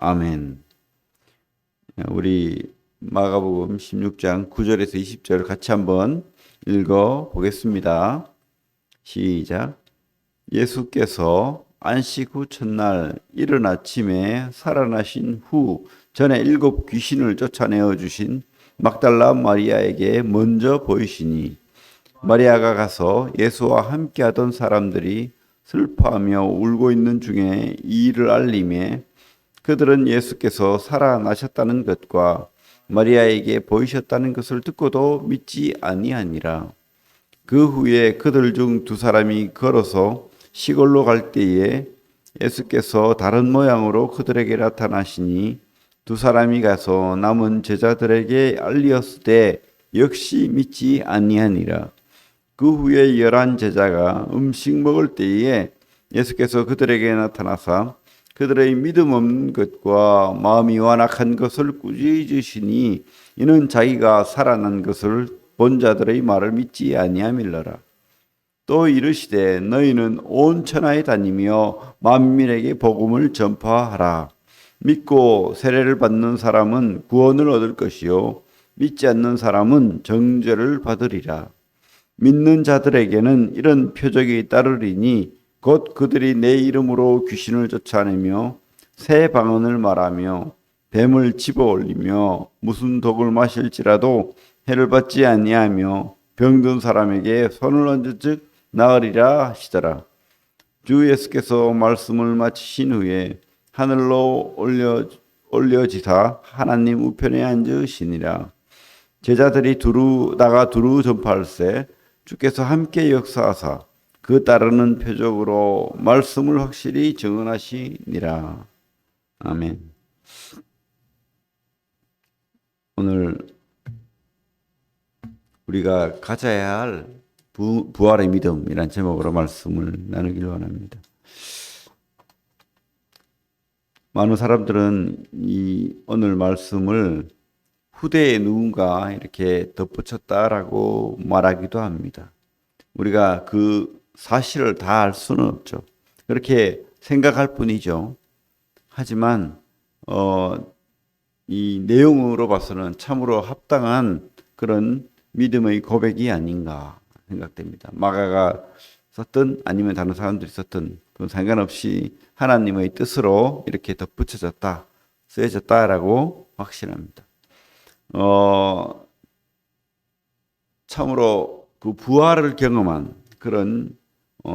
아멘. 우리 마가복음 16장 9절에서 20절 같이 한번 읽어 보겠습니다. 시작. 예수께서 안식 후 첫날 이른 아침에 살아나신 후 전에 7 귀신을 쫓아내어 주신 막달라 마리아에게 먼저 보이시니 마리아가 가서 예수와 함께하던 사람들이 슬퍼하며 울고 있는 중에 이 일을 알림에 그들은 예수께서 살아나셨다는 것과 마리아에게 보이셨다는 것을 듣고도 믿지 아니하니라. 그 후에 그들 중 2 사람이 걸어서 시골로 갈 때에 예수께서 다른 모양으로 그들에게 나타나시니 2 사람이 가서 남은 제자들에게 알리었을 때 역시 믿지 아니하니라. 그 후에 11 제자가 음식 먹을 때에 예수께서 그들에게 나타나사 그들의 믿음 없는 것과 마음이 완악한 것을 꾸짖으시니 이는 자기가 살아난 것을 본 자들의 말을 믿지 아니함일러라. 또 이르시되 너희는 온 천하에 다니며 만민에게 복음을 전파하라. 믿고 세례를 받는 사람은 구원을 얻을 것이요 믿지 않는 사람은 정죄를 받으리라. 믿는 자들에게는 이런 표적이 따르리니 곧 그들이 내 이름으로 귀신을 쫓아내며 새 방언을 말하며 뱀을 집어올리며 무슨 독을 마실지라도 해를 받지 아니하며 병든 사람에게 손을 얹은즉 나으리라 하시더라. 주 예수께서 말씀을 마치신 후에 하늘로 올려지사 하나님 우편에 앉으시니라. 제자들이 두루 전파할세 주께서 함께 역사하사 그 따르는 표적으로 말씀을 확실히 증언하시니라. 아멘. 오늘 우리가 가져야 할 부활의 믿음이란 제목으로 말씀을 나누길 원합니다. 많은 사람들은 이 오늘 말씀을 후대에 누군가 이렇게 덧붙였다라고 말하기도 합니다. 우리가 그 사실을 다 알 수는 없죠. 그렇게 생각할 뿐이죠. 하지만 이 내용으로 봐서는 참으로 합당한 그런 믿음의 고백이 아닌가 생각됩니다. 마가가 썼든 아니면 다른 사람들이 썼든 그건 상관없이 하나님의 뜻으로 이렇게 덧붙여졌다, 쓰여졌다라고 확신합니다. 참으로 그 부활을 경험한 그런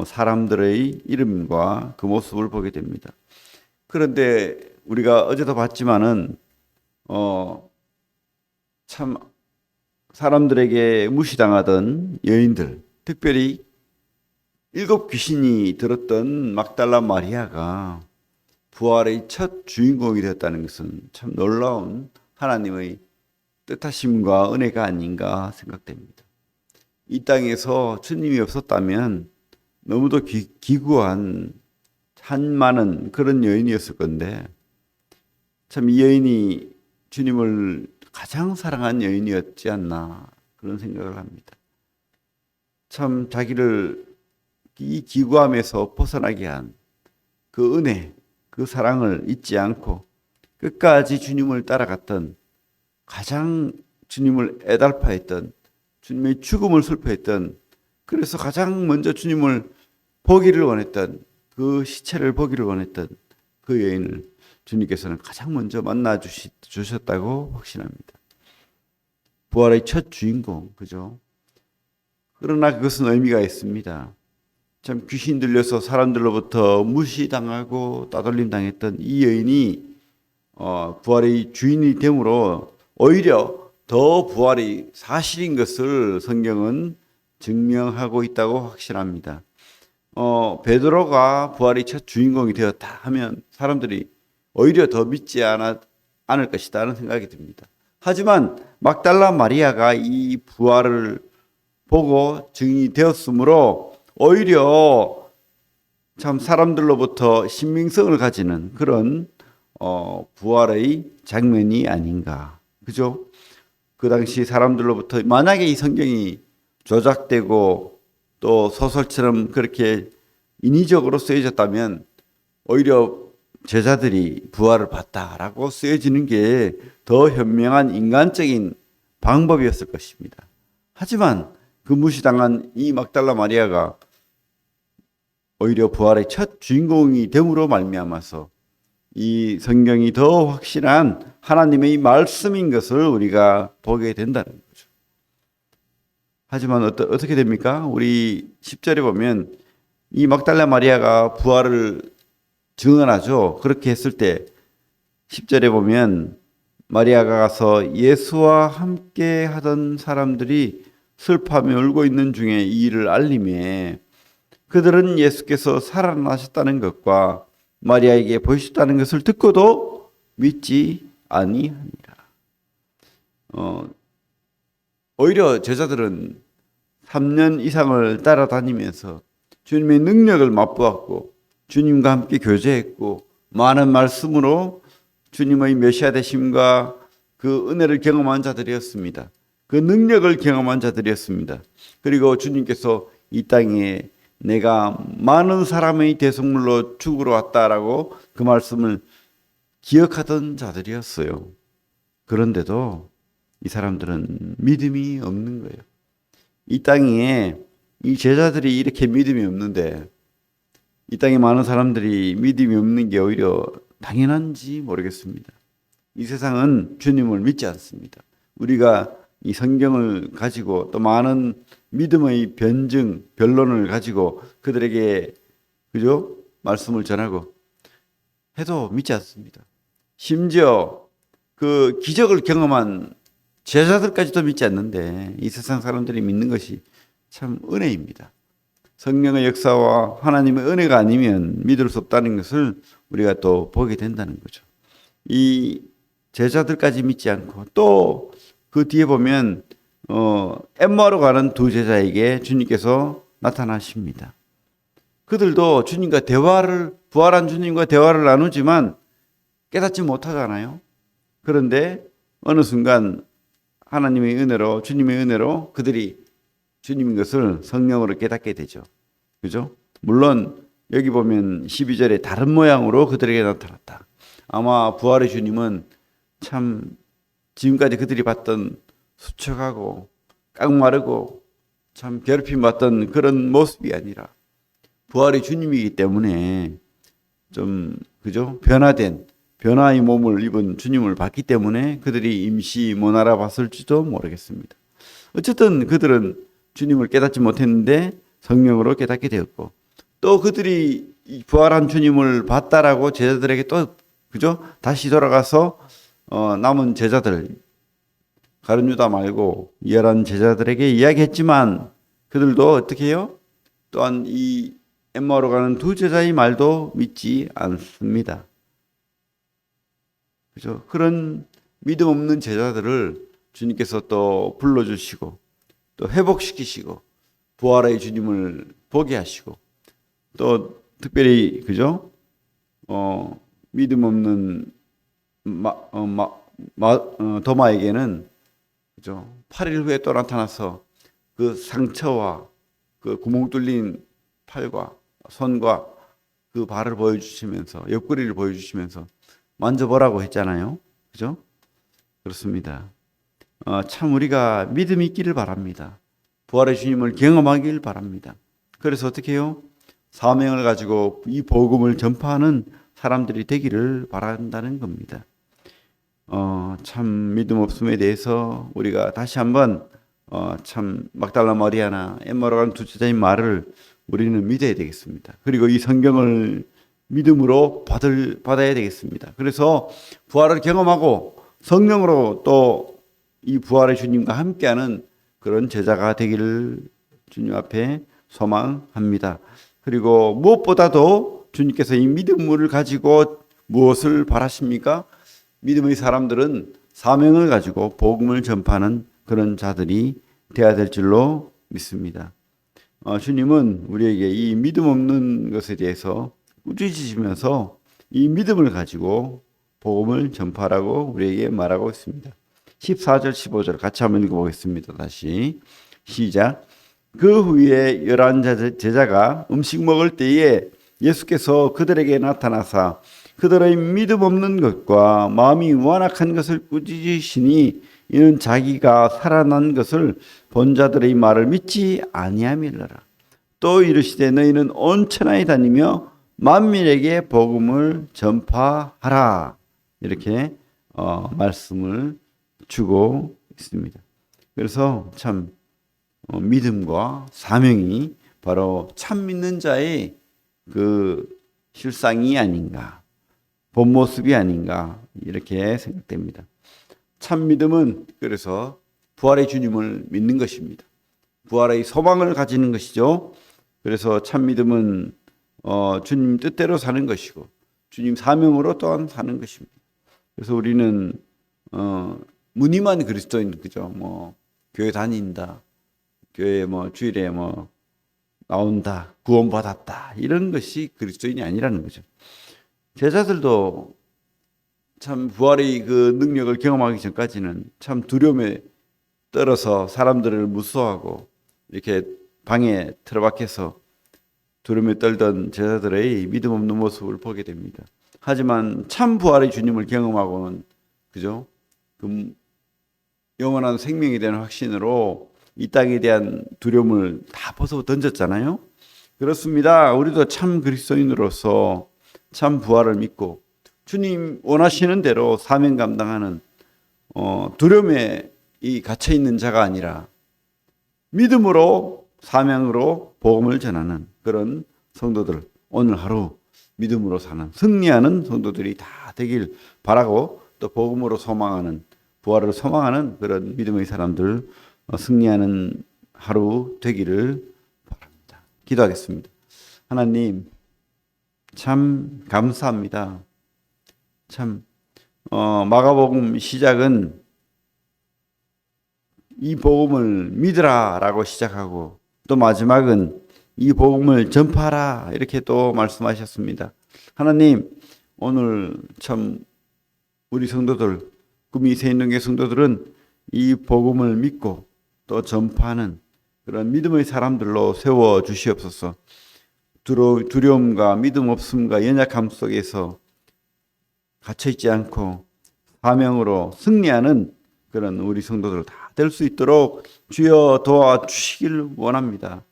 사람들의 이름과 그 모습을 보게 됩니다. 그런데 우리가 어제도 봤지만은 참 사람들에게 무시당하던 여인들, 특별히 7 귀신이 들었던 막달라 마리아가 부활의 첫 주인공이 되었다는 것은 참 놀라운 하나님의 뜻하심과 은혜가 아닌가 생각됩니다. 이 땅에서 주님이 없었다면 너무도 기구한 한많은 그런 여인이었을 건데 참 이 여인이 주님을 가장 사랑한 여인이었지 않나 그런 생각을 합니다. 참 자기를 이 기구함에서 벗어나게 한 그 은혜, 그 사랑을 잊지 않고 끝까지 주님을 따라갔던 가장 주님을 애달파했던 주님의 죽음을 슬퍼했던 그래서 가장 먼저 주님을 보기를 원했던 그 시체를 보기를 원했던 그 여인을 주님께서는 가장 먼저 만나 주셨다고 확신합니다. 부활의 첫 주인공, 그죠? 그러나 그것은 의미가 있습니다. 참 귀신 들려서 사람들로부터 무시당하고 따돌림 당했던 이 여인이 부활의 주인이 됨으로 오히려 더 부활이 사실인 것을 성경은 증명하고 있다고 확신합니다. 베드로가 부활의 첫 주인공이 되었다 하면 사람들이 오히려 더 믿지 않을 것이다 하는 생각이 듭니다. 하지만 막달라 마리아가 이 부활을 보고 증인이 되었으므로 오히려 참 사람들로부터 신빙성을 가지는 그런 부활의 장면이 아닌가. 그죠? 그 당시 사람들로부터 만약에 이 성경이 조작되고 또 소설처럼 그렇게 인위적으로 쓰여졌다면 오히려 제자들이 부활을 봤다라고 쓰여지는 게 더 현명한 인간적인 방법이었을 것입니다. 하지만 그 무시당한 이 막달라 마리아가 오히려 부활의 첫 주인공이 됨으로 말미암아서 이 성경이 더 확실한 하나님의 말씀인 것을 우리가 보게 된다는 거죠. 하지만 어떻게 됩니까? 우리 10절에 보면 이 막달라 마리아가 부활을 증언하죠. 그렇게 했을 때 10절에 보면 마리아가 가서 예수와 함께 하던 사람들이 슬퍼하며 울고 있는 중에 이 일을 알림에 그들은 예수께서 살아나셨다는 것과 마리아에게 보이셨다는 것을 듣고도 믿지 아니하니라. 오히려 제자들은 3년 이상을 따라다니면서 주님의 능력을 맛보았고 주님과 함께 교제했고 많은 말씀으로 주님의 메시아 되심과 그 은혜를 경험한 자들이었습니다. 그 능력을 경험한 자들이었습니다. 그리고 주님께서 이 땅에 내가 많은 사람의 대속물로 죽으러 왔다라고 그 말씀을 기억하던 자들이었어요. 그런데도 이 사람들은 믿음이 없는 거예요. 이 땅에 이 제자들이 이렇게 믿음이 없는데 이 땅에 많은 사람들이 믿음이 없는 게 오히려 당연한지 모르겠습니다. 이 세상은 주님을 믿지 않습니다. 우리가 이 성경을 가지고 또 많은 믿음의 변증, 변론을 가지고 그들에게 그죠? 말씀을 전하고 해도 믿지 않습니다. 심지어 그 기적을 경험한 제자들까지도 믿지 않는데 이 세상 사람들이 믿는 것이 참 은혜입니다. 성령의 역사와 하나님의 은혜가 아니면 믿을 수 없다는 것을 우리가 또 보게 된다는 거죠. 이 제자들까지 믿지 않고 또 그 뒤에 보면 엠마오로 가는 두 제자에게 주님께서 나타나십니다. 그들도 주님과 부활한 주님과 대화를 나누지만 깨닫지 못하잖아요. 그런데 어느 순간 하나님의 은혜로 주님의 은혜로 그들이 주님인 것을 성령으로 깨닫게 되죠. 그죠? 물론 여기 보면 12절에 다른 모양으로 그들에게 나타났다. 아마 부활의 주님은 참 지금까지 그들이 봤던 수척하고 깡마르고 참 괴롭힘 받던 그런 모습이 아니라 부활의 주님이기 때문에 좀 그죠? 변화의 몸을 입은 주님을 봤기 때문에 그들이 임시 못 알아봤을지도 모르겠습니다. 어쨌든 그들은 주님을 깨닫지 못했는데 성령으로 깨닫게 되었고 또 그들이 부활한 주님을 봤다라고 제자들에게 또 그죠? 다시 돌아가서 남은 제자들 가룟 유다 말고 11 제자들에게 이야기했지만 그들도 어떻게 해요? 또한 이 엠마오로 가는 두 제자의 말도 믿지 않습니다. 그죠? 그런 믿음 없는 제자들을 주님께서 또 불러주시고 또 회복시키시고 부활의 주님을 보게 하시고 또 특별히 그죠? 믿음 없는 도마에게는 그죠? 8일 후에 또 나타나서 그 상처와 그 구멍 뚫린 팔과 손과 그 발을 보여주시면서 옆구리를 보여주시면서 만져보라고 했잖아요. 그죠? 그렇습니다. 참 우리가 믿음이 있기를 바랍니다. 부활의 주님을 경험하길 바랍니다. 그래서 어떻게 해요? 사명을 가지고 이 복음을 전파하는 사람들이 되기를 바란다는 겁니다. 참 믿음 없음에 대해서 우리가 다시 한번 참 막달라 마리아나 엠마오로 가는 두 제자의 말을 우리는 믿어야 되겠습니다. 그리고 이 성경을 믿음으로 받아야 되겠습니다. 그래서 부활을 경험하고 성령으로 또 이 부활의 주님과 함께하는 그런 제자가 되기를 주님 앞에 소망합니다. 그리고 무엇보다도 주님께서 이 믿음을 가지고 무엇을 바라십니까? 믿음의 사람들은 사명을 가지고 복음을 전파하는 그런 자들이 되어야 될 줄로 믿습니다. 주님은 우리에게 이 믿음 없는 것에 대해서 꾸짖으시면서 이 믿음을 가지고 복음을 전파하라고 우리에게 말하고 있습니다. 14절 15절 같이 한번 읽어보겠습니다. 다시 시작. 그 후에 11 제자가 음식 먹을 때에 예수께서 그들에게 나타나사 그들의 믿음 없는 것과 마음이 완악한 것을 꾸짖으시니 이는 자기가 살아난 것을 본 자들의 말을 믿지 아니함이라. 또 이르시되 너희는 온 천하에 다니며 만민에게 복음을 전파하라. 이렇게 말씀을 주고 있습니다. 그래서 참 믿음과 사명이 바로 참 믿는 자의 그 실상이 아닌가, 본 모습이 아닌가 이렇게 생각됩니다. 참 믿음은 그래서 부활의 주님을 믿는 것입니다. 부활의 소망을 가지는 것이죠. 그래서 참 믿음은 주님 뜻대로 사는 것이고 주님 사명으로 또한 사는 것입니다. 그래서 우리는 무늬만 그리스도인, 그죠? 교회 다닌다, 교회 주일에 나온다, 구원받았다, 이런 것이 그리스도인이 아니라는 거죠. 제자들도 참 부활의 그 능력을 경험하기 전까지는 참 두려움에 떨어서 사람들을 무서워하고 이렇게 방에 틀어박혀서 두려움에 떨던 제자들의 믿음 없는 모습을 보게 됩니다. 하지만 참 부활의 주님을 경험하고는, 그죠? 그 영원한 생명이 되는 확신으로 이 땅에 대한 두려움을 다 벗어 던졌잖아요. 그렇습니다. 우리도 참 그리스도인으로서 참 부활을 믿고 주님 원하시는 대로 사명 감당하는 두려움에 갇혀 있는 자가 아니라 믿음으로 사명으로 복음을 전하는 그런 성도들, 오늘 하루 믿음으로 사는 승리하는 성도들이 다 되길 바라고, 또 복음으로 소망하는, 부활을 소망하는 그런 믿음의 사람들 승리하는 하루 되기를 바랍니다. 기도하겠습니다. 하나님, 참 감사합니다. 참 마가복음 시작은 이 복음을 믿으라라고 시작하고 또 마지막은 이 복음을 전파하라 이렇게 또 말씀하셨습니다. 하나님, 오늘 참 우리 성도들, 구미 새인동교 성도들은 이 복음을 믿고 또 전파하는 그런 믿음의 사람들로 세워 주시옵소서. 두려움과 믿음 없음과 연약함 속에서 갇혀있지 않고 사명으로 승리하는 그런 우리 성도들 다 될 수 있도록 주여 도와주시길 원합니다.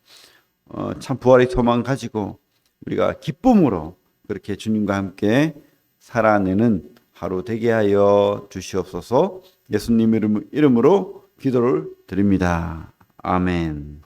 참 부활의 소망 가지고 우리가 기쁨으로 그렇게 주님과 함께 살아내는 하루 되게 하여 주시옵소서. 예수님 이름으로 기도를 드립니다. 아멘.